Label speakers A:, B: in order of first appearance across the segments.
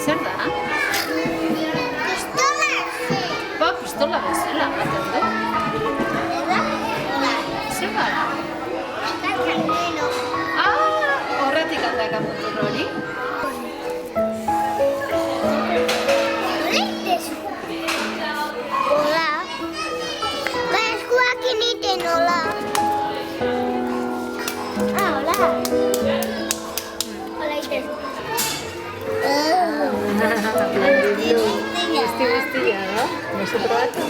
A: Zer da? Ba, pistola bezala baten du. Zer gara? Horretik aldaka motor hori. Guztia, no? Nosu probatu?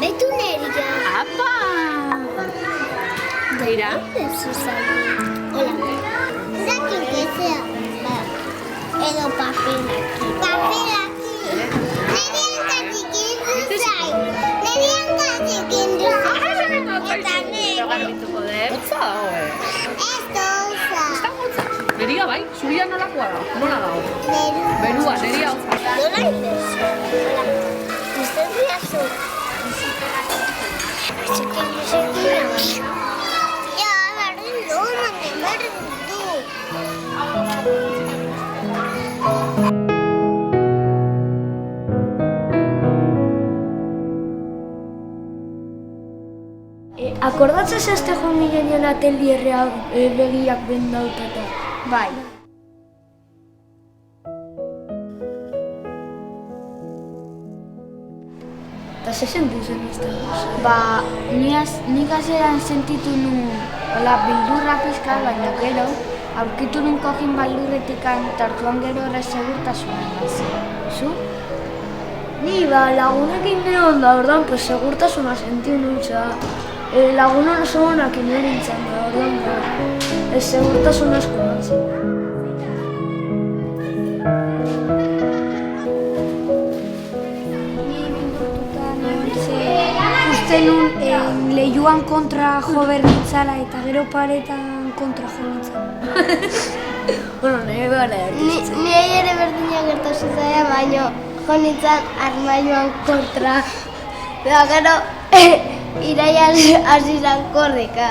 B: Betu neria.
A: Apa! Beira?
B: Hola. Zakin kezea. Edo papelaki. Papelaki. Neriangatik indu zai. Neriangatik indu zai. Eta nero.
A: Garbituko dut. Otza dago,
B: Ez doza.
A: Neria bai? Zuria nolakoa da? Nola dago? Berua, neria hotza.
B: Nola indezu? Uste diazu. Ja, berdin du, berdin du.
C: Akordatzen zazte joan ginean atelierrea begiak bendautata?
B: Bai.
C: Eta ze sentu zen ez da? Ba, nik hasieran sentitu nun bildurra pizka, baina gero aurkitu nun kojin baldurretikan tartuan gero ere segurtasuna nazi. Zu? Ni lagunekin neon da, ordan, pues segurtasuna sentiu nuntza. Lagunan oso honak inerintzen da, ordan, ez segurtasun asko nazi. Ni bildurtuta neon uste nun lehiuan kontra jo bernitzala eta gero paretan kontra jo nintzen.
A: Bueno, nire gara erditzen.
B: Ni ere berdina gertatu zaia, baino jo nintzen armailuan kontra. Eta gero, iraian hasi zan korrika.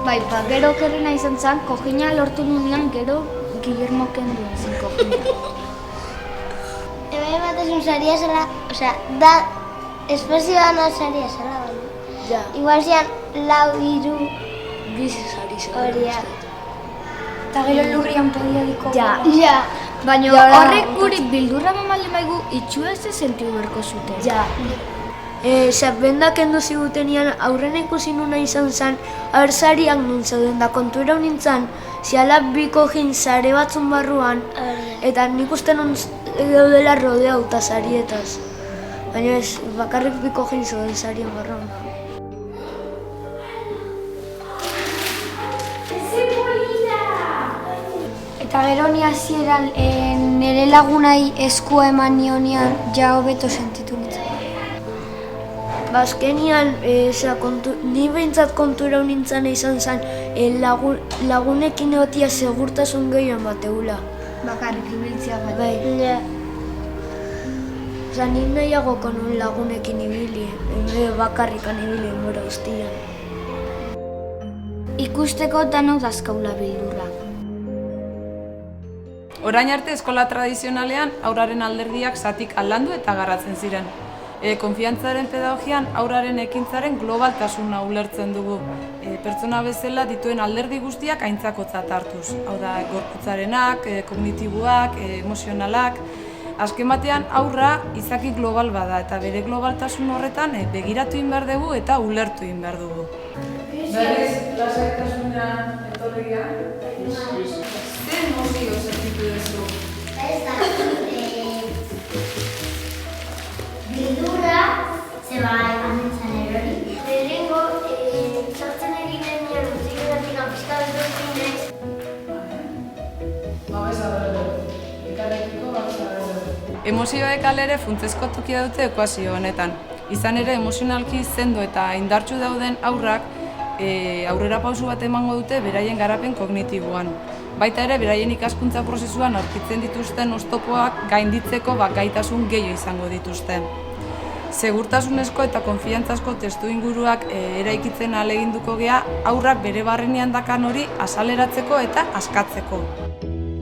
C: Bai, gero kerrena izan zen, kojina lortu nunean gero Guillermo kenduen zen kojina.
B: Hemen batesun saria zela, osea, da espezioan saria zela, baina.
C: Ja.
B: Igual zian lau iru
C: Bizi sari zen.
B: horia.
C: Eta gero lurrian podiadiko.
B: Ja.
C: Baina
B: Ja,
C: horrek guri bildurra mamalde baigu itxua ez sentiu berko zuten.
D: Ja. Zerbendak kendu zigutenian aurrena ikusi nuna izan zen arsariak nun zeuden da kontura nintzen ziala biko jin sare batzun barruan eta nik uste nun daudela rodeauta sarietaz. Baina ez, bakarrik biko jin zeuden sarien barruan.
C: Eta gero ni hasieran nire lagunai eskua eman nionean ja hobeto sentitu nintzen.
D: Azkenian, ni behintzat kontura nintzen izan zen lagunekin egotia segurtasun gehioan bateula.
C: Bakarrik ibiltzea bat.
D: Bai.
B: Ja.
D: Osa, nik nahiagoko nun lagunekin ibili, bakarrikan ibili mora guztian.
C: Ikusteko danok dazkaula bildurra.
E: Orain arte eskola tradizionalean haurraren alderdiak zatik aldandu eta garatzen ziren. Konfiantzaren pedagogian haurraren ekintzaren globaltasuna ulertzen dugu. Pertsona bezala dituen alderdi guztiak aintzakotzat hartuz. Hau da, gorputzarenak, kognitiboak, emozionalak. Azken batean haurra izaki global bada eta bere globaltasun horretan begiratu egin behar dugu eta ulertu egin behar dugu. Berriz, lasaitasuna etorria? Zer emozio sentitu duzu?
B: Bildurra, zeba amintzen erori. Lehenengo, txartzen egiten nien, zikeratik apizka betu egin
E: Babesa berdu, ikarrekiko babesa berdu. Emozioek alere funtsezko tokia dute ekuazio honetan. Izan ere, emozionalki sendo eta indartsu dauden haurrak aurrera pausu bat emango dute beraien garapen kognitiboan. baita ere beraien ikaskuntza prozesuan aurkitzen dituzten oztopoak gainditzeko gaitasun gehiago izango dituzte. Segurtasunezko eta konfiantzazko testuinguruak eraikitzen ahaleginduko gea haurrak bere barrenean dakan hori azaleratzeko eta askatzeko.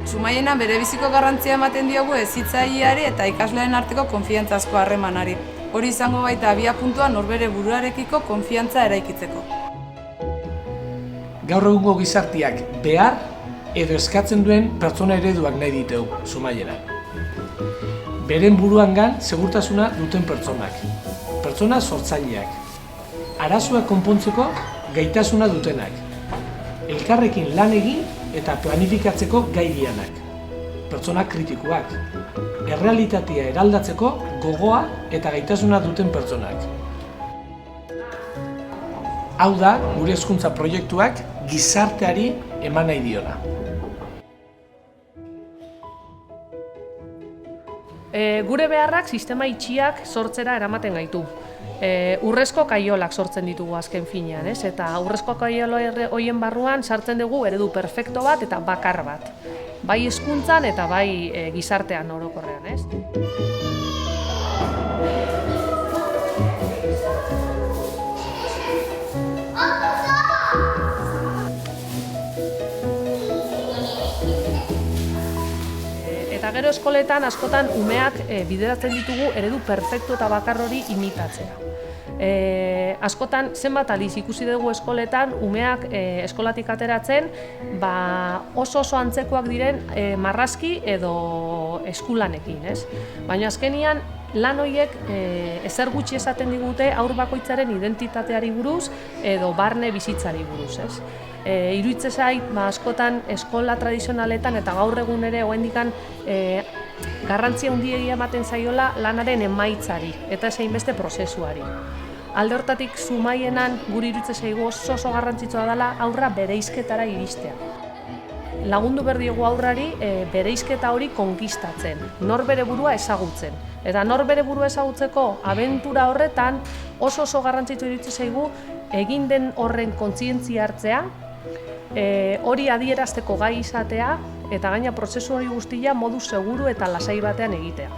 E: Zumaiena bere biziko garrantzia ematen diogu hezitzaileari eta ikaslearen arteko konfiantzazko harremanari. Hori izango baita abiapuntua norbere buruarekiko konfiantza eraikitzeko.
F: Gaur egungo gizarteak behar edo eskatzen duen pertsona ereduak nahi diteu Zumaiena. Beren buruangan segurtasuna duten pertsonak, pertsona sortzaileak, arazoak konpontzeko gaitasuna dutenak, elkarrekin lan egin eta planifikatzeko gai dianak, pertsona kritikoak, errealitatea eraldatzeko gogoa eta gaitasuna duten pertsonak. Hau da, gure hezkuntza proiektuak gizarteari eman nahi diona.
A: Gure beharrak sistema itxiak sortzera eramaten gaitu. Urrezko kaiolak sortzen ditugu azken finean, ez? Eta urrezko kaiolo horien barruan sartzen dugu eredu perfekto bat eta bakar bat. Bai hezkuntzan eta bai gizartean orokorrean, ez? Eta gero eskoletan askotan umeak bideratzen ditugu eredu perfektu eta bakar hori imitatzea. Askotan zenbat aldiz ikusi dugu eskoletan umeak eskolatik ateratzen oso antzekoak diren marrazki edo eskulanekin, ez? Baina azkenian lan horiek ezer gutxi esaten digute haur bakoitzaren identitateari buruz edo barne bizitzari buruz, ez? Iruditzen zait, askotan eskola tradizionaletan eta gaur egun ere oraindikan garrantzia handiegia ematen zaiola lanaren emaitzari eta ez hainbeste prozesuari. Alde hortatik Zumaienan guri iruditzen zaigu oso garrantzitsua dela aurra bereizketara iristea. Lagundu behar diogu aurrari bereizketa hori konkistatzen, nor bere burua ezagutzen. Eta nor bere burua ezagutzeko abentura horretan oso garrantzitsu iruditzen zaigu egin den horren kontzientzia hartzea, hori adierazteko gai izatea eta gaina prozesu hori guztia modu seguru eta lasai batean egitea.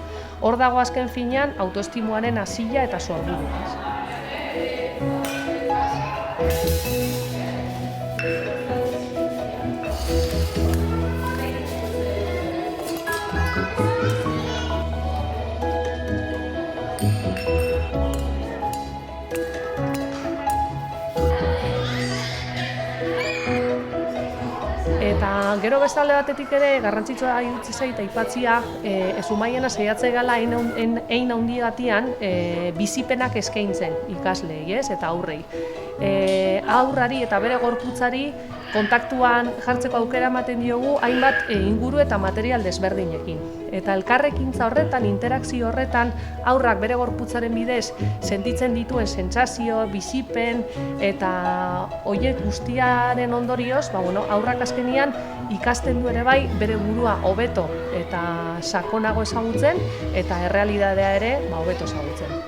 A: Hor dago azken finean autoestimoaren hazia eta sorburua. Eta gero beste alde batetik ere garrantzitsua iruditzen zait aipatzea Zumaiena saiatzen gala hein handiatian bizipenak eskaintzen ikasleei, ez? Eta aurrei. Aurrari eta bere gorputzari kontaktuan jartzeko aukera ematen diogu hainbat inguru eta material desberdinekin. Eta elkarrekintza horretan, interakzio horretan, aurrak bere gorputzaren bidez sentitzen dituen sentsazio, bizipen eta horiek guztiaren ondorioz, aurrak azkenian ikasten du ere bai bere burua hobeto eta sakonago ezagutzen eta errealitatea ere hobeto ezagutzen.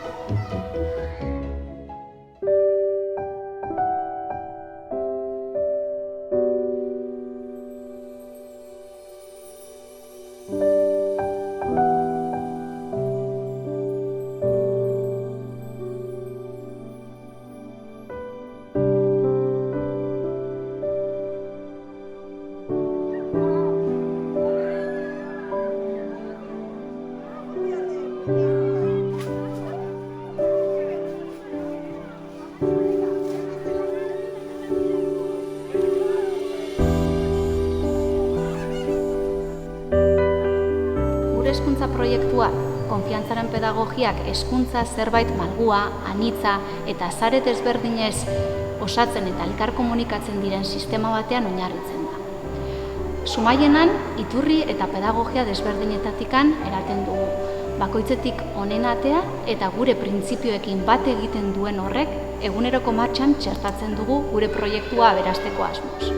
G: Hezkuntza proiektua, konfiantzaren pedagogiak hezkuntza zerbait malgua, anitza eta sare desberdinez osatzen eta elkar komunikatzen diren sistema batean oinarritzen da. Zumaienan, iturri eta pedagogia desberdinetatikan eraten dugu. Bakoitzetik honen atea eta gure printzipioekin bat egiten duen horrek eguneroko martxan txertatzen dugu gure proiektua aberasteko asmoz.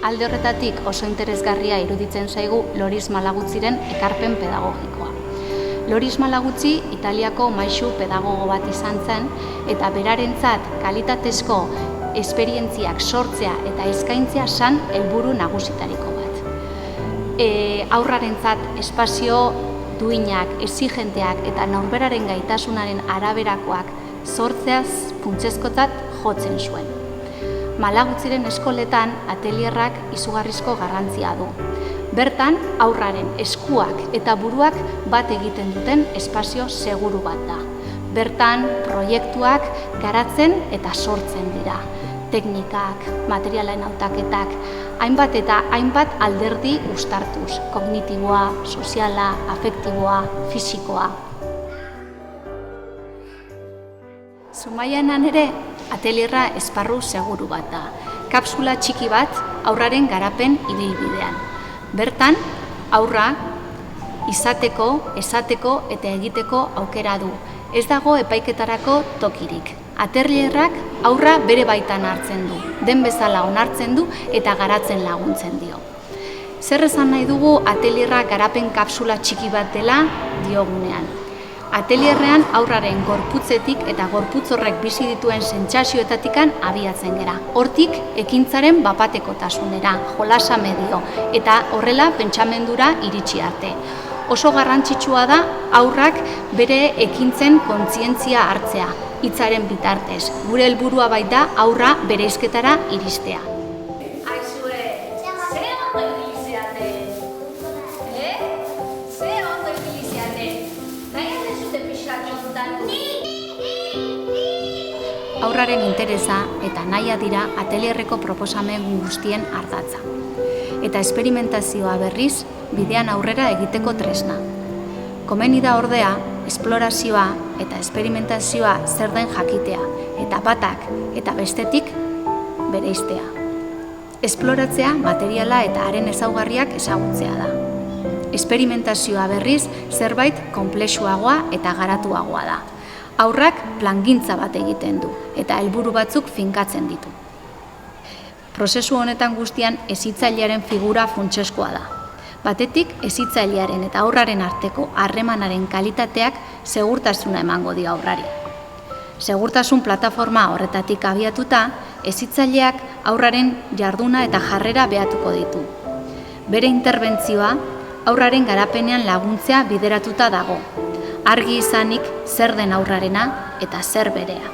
G: Alde horretatik oso interesgarria iruditzen zaigu Loris Malagutziren ekarpen pedagogikoa. Loris Malagutzi Italiako maisu pedagogo bat izan zen eta berarentzat kalitatezko esperientziak sortzea eta eskaintzea san helburu nagusitariko bat. Haurrarentzat espazio duinak, exigenteak eta norberaren gaitasunaren araberakoak sortzeaz funtsezkotzat jotzen zuen. Malagutziren eskoletan atelierrak izugarrizko garrantzia du. Bertan, haurraren eskuak eta buruak bat egiten duten espazio seguru bat da. Bertan, proiektuak garatzen eta sortzen dira. Teknikak, materialen hautaketak, hainbat eta hainbat alderdi uztartuz, kognitiboa, soziala, afektiboa, fisikoa. Zumaianan ere, atelierra esparru seguru bat da. Kapsula txiki bat haurraren garapen ibilbidean. Bertan, haurra izateko, esateko eta egiteko aukera du. Ez dago epaiketarako tokirik. Atelierrak haurra bere baitan hartzen du, den bezala onartzen du eta garatzen laguntzen dio. Zer esan nahi dugu atelierra garapen kapsula txiki bat dela diogunean. Atelierrean haurraren gorputzetik eta gorputz horrek bizi dituen sentsazioetatikan abiatzen gera. Hortik ekintzaren bapatekotasunera, jolasa medio eta horrela pentsamendura iritsi arte. Oso garrantzitsua da haurrak bere ekintzen kontzientzia hartzea, hitzaren bitartez. Gure helburua baita haurra bereizketara iristea. Haurraren interesa eta nahia dira atelierreko proposamen guztien ardatza. Eta esperimentazioa berriz, bidean aurrera egiteko tresna. Komeni da ordea, esplorazioa eta esperimentazioa zer den jakitea, eta batak eta bestetik bereiztea. Esploratzea materiala eta haren ezaugarriak ezagutzea da. Esperimentazioa berriz zerbait konplexuagoa eta garatuagoa da. Haurrak plangintza bat egiten du eta helburu batzuk finkatzen ditu. Prozesu honetan guztian hezitzailearen figura funtsezkoa da. Batetik, hezitzailearen eta haurraren arteko harremanaren kalitateak segurtasuna emango dio haurrari. Segurtasun plataforma horretatik abiatuta, hezitzaileak haurraren jarduna eta jarrera behatuko ditu. Bere interbentzioa haurraren garapenean laguntzea bideratuta dago. Argi izanik zer den haurrarena eta zer berea.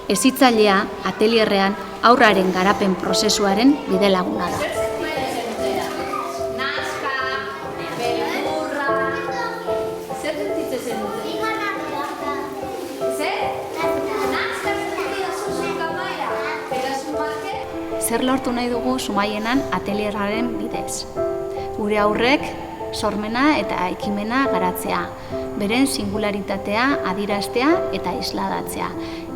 G: Hezitzailea atelierrean haurraren garapen prozesuaren bidelaguna da. Zer lortu nahi dugu Zumaienan atelierraren bidez. Gure haurrek sormena eta ekimena garatzea, beren singularitatea adieraztea eta isladatzea,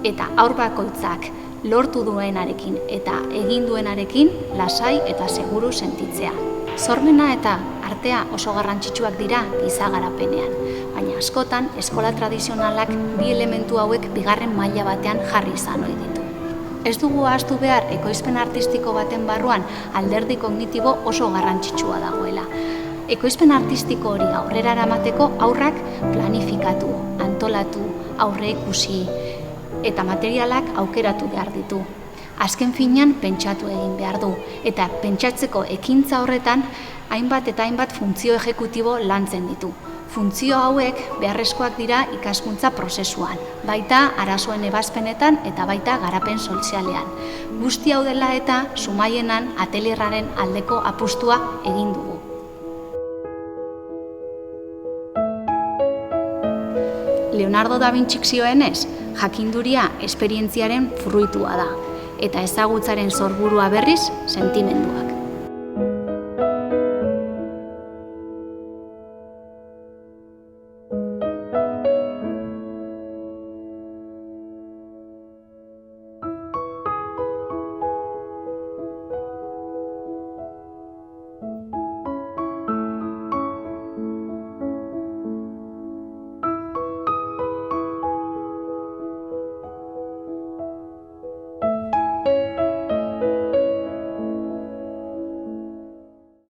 G: eta haur bakoitzak lortu duenarekin eta egin duenarekin lasai eta seguru sentitzea. Sormena eta artea oso garrantzitsuak dira giza garapenean, baina askotan eskola tradizionalak bi elementu hauek bigarren maila batean jarri izan ohi ditu. Ez dugu ahaztu behar ekoizpen artistiko baten barruan alderdi kognitibo oso garrantzitsua dagoela. Ekoizpen artistiko hori aurrera eramateko haurrak planifikatu, antolatu, aurreikusi eta materialak aukeratu behar ditu. Azken finean pentsatu egin behar du eta pentsatzeko ekintza horretan hainbat eta hainbat funtzio exekutibo lantzen ditu. Funtzio hauek beharrezkoak dira ikaskuntza prozesuan, baita arazoen ebazpenetan eta baita garapen sozialean. Guzti hau dela eta Zumaienan atelierraren aldeko apustua egin dugu. Leonardo da Vinci zioenez, jakinduria esperientziaren fruitua da, eta ezagutzaren sorburua berriz sentimenduak.